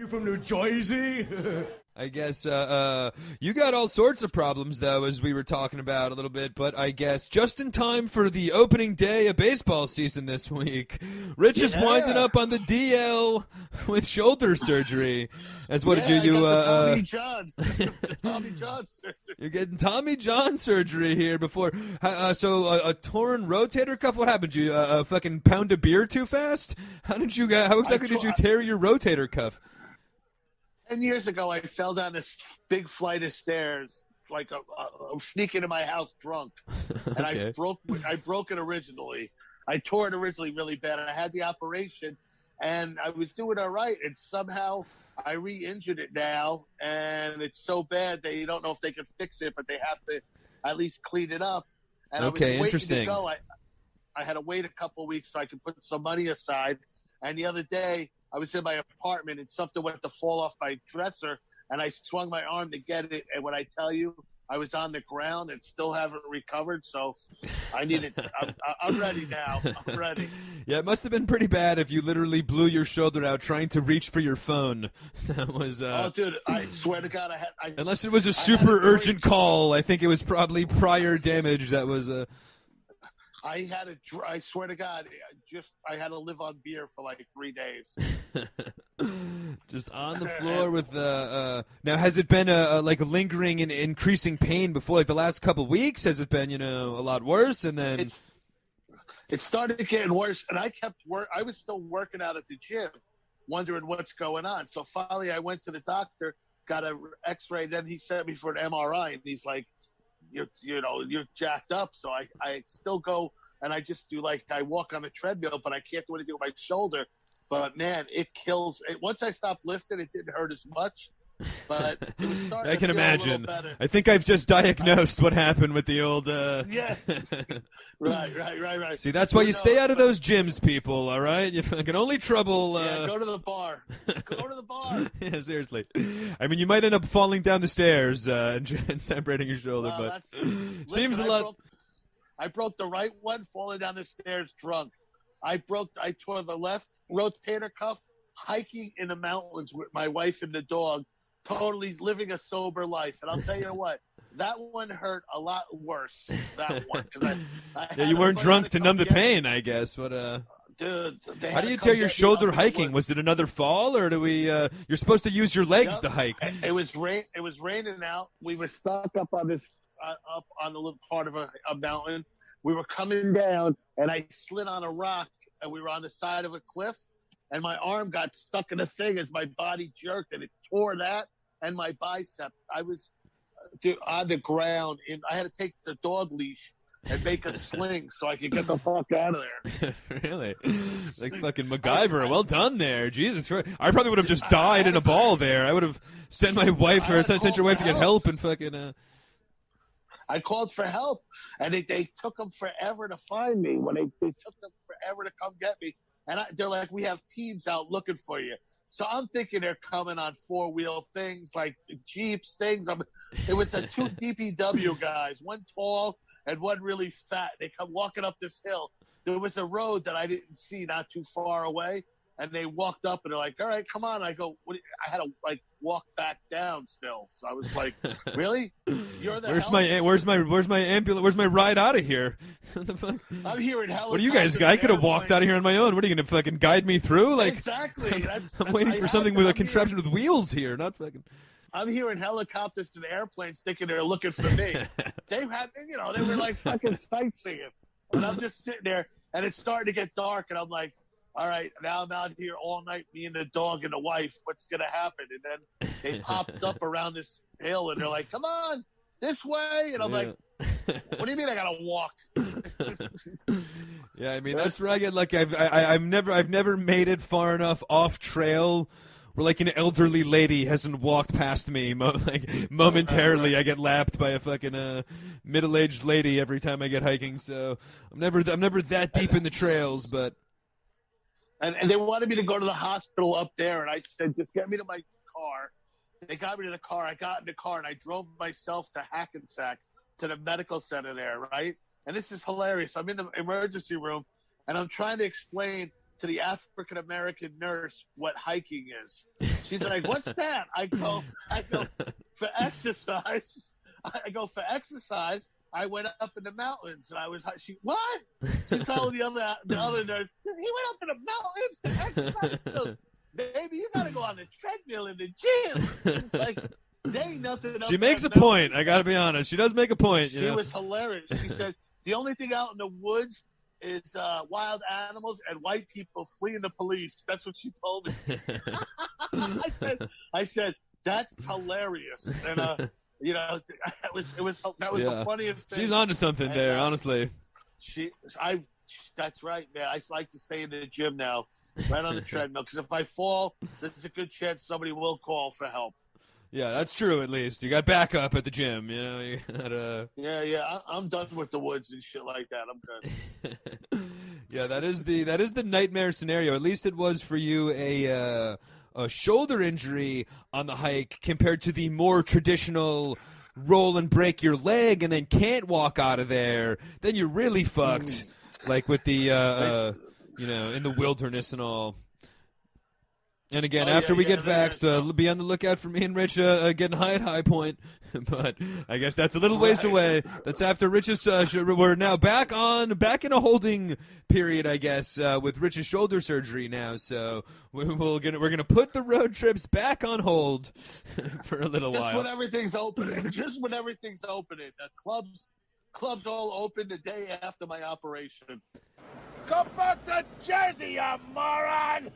from New Jersey? I guess you got all sorts of problems, though, as we were talking about a little bit, but I guess just in time for the opening day of baseball season this week, Rich is winding up on the DL with shoulder surgery. As what did you Tommy John. Tommy John surgery. You're getting Tommy John surgery here before. So a torn rotator cuff. What happened? You fucking pound a beer too fast? How exactly did you tear your rotator cuff? 10 years ago, I fell down this big flight of stairs, like sneaking into my house drunk, and Okay. I broke it originally. I tore it originally really bad, and I had the operation, and I was doing all right, and somehow I re-injured it now, and it's so bad they don't know if they can fix it, but they have to at least clean it up. And I was waiting interesting. to go. I had to wait a couple of weeks so I could put some money aside, and the other day I was in my apartment and something went to fall off my dresser, and I swung my arm to get it. And when I tell you, I was on the ground and still haven't recovered. So I need it. I'm ready now. I'm ready. Yeah, it must have been pretty bad if you literally blew your shoulder out trying to reach for your phone. That was. Oh, dude! I swear to God, unless it was a super urgent call, I think it was probably prior damage that was. I swear to God, I had to live on beer for like 3 days. Just on the floor with now, has it been like lingering and increasing pain before, like the last couple of weeks? Has it been a lot worse? And then it started getting worse, and I was still working out at the gym, wondering what's going on. So finally, I went to the doctor, got an X-ray. Then he sent me for an MRI, and he's like, you're jacked up. So I still go and I just do I walk on a treadmill, but I can't do anything with my shoulder. But man, it kills. Once I stopped lifting, it didn't hurt as much. But it was starting. I can to feel imagine. A little better. I think I've just diagnosed what happened with the old. Yeah. Right. See, that's why you stay out of those gyms, people. All right, you can only trouble. Go to the bar. Go to the bar. Yeah, seriously. I mean, you might end up falling down the stairs and separating your shoulder, but seems a lot. I broke the right one falling down the stairs drunk. I tore the left rotator cuff hiking in the mountains with my wife and the dog, totally living a sober life. And I'll tell you what, that one hurt a lot worse. That one. You weren't drunk to numb the pain, I guess. But dude, how do you tear your shoulder hiking? Was it another fall, or do we? You're supposed to use your legs to hike. It was raining out. We were stuck up on this up on a little part of a mountain. We were coming down, and I slid on a rock, and we were on the side of a cliff, and my arm got stuck in a thing as my body jerked, and it tore that and my bicep. I was on the ground, and I had to take the dog leash and make a sling so I could get the fuck out of there. Really? Like fucking MacGyver. Well done there. Jesus Christ. I probably would have just died in a ball there. I would have sent my wife or sent your wife to get help and fucking... I called for help, and they took them forever to find me. When they took them forever to come get me, and they're like, "We have teams out looking for you." So I'm thinking they're coming on 4-wheel things like Jeeps, things. It was two DPW guys, one tall and one really fat. They come walking up this hill. There was a road that I didn't see not too far away, and they walked up and they're like, "All right, come on." I go, I had to walk back down still. So I was like, "Really? You're the where's my ambulance? Where's my ride out of here?" What the fuck? I'm hearing helicopters. What do you guys got? I could have walked out of here on my own. What are you gonna fucking guide me through? Exactly. I'm waiting for something with a contraption with wheels here, not fucking. I'm hearing helicopters and airplanes thinking they're looking for me. They were like fucking sightseeing, and I'm just sitting there, and it's starting to get dark, and I'm like, all right, now I'm out here all night, me and the dog and the wife. What's going to happen? And then they popped up around this hill, and they're like, "Come on, this way." And I'm like, "What do you mean I got to walk?" Yeah, I mean, that's where I get lucky. I've never made it far enough off trail where like an elderly lady hasn't walked past me. Momentarily, I get lapped by a fucking middle-aged lady every time I get hiking. So I'm never that deep in the trails, but. And they wanted me to go to the hospital up there, and I said, "Just get me to my car." They got me to the car. I got in the car, and I drove myself to Hackensack to the medical center there, right? And this is hilarious. I'm in the emergency room, and I'm trying to explain to the African American nurse what hiking is. She's like, "What's that?" I go for exercise. I go for exercise. I went up in the mountains, and I was. What? She's telling the other nurse, he went up in the mountains to exercise. She goes, "Baby, you gotta go on the treadmill in the gym." She's like, "There ain't nothing." She makes a point. I gotta be honest. She does make a point. She was hilarious. She said, "The only thing out in the woods is wild animals and white people fleeing the police." That's what she told me. I said, "That's hilarious." And that was the funniest thing. She's onto something there, honestly. That's right, man. I like to stay in the gym now, right on the treadmill, because if I fall, there's a good chance somebody will call for help. Yeah, that's true. At least you got backup at the gym. You know, you got Yeah. I'm done with the woods and shit like that. I'm good. Yeah, that is the nightmare scenario. At least it was for you a shoulder injury on the hike compared to the more traditional roll and break your leg and then can't walk out of there. Then you're really fucked, like with the in the wilderness and all. And again, after we get vaxxed, be on the lookout for me and Rich getting high at High Point. But I guess that's a little ways away. That's after Rich's. We're now back in a holding period, I guess, with Rich's shoulder surgery now. So we're gonna put the road trips back on hold for a little while. Just when everything's opening. The clubs all open the day after my operation. Come back to Jersey, you moron!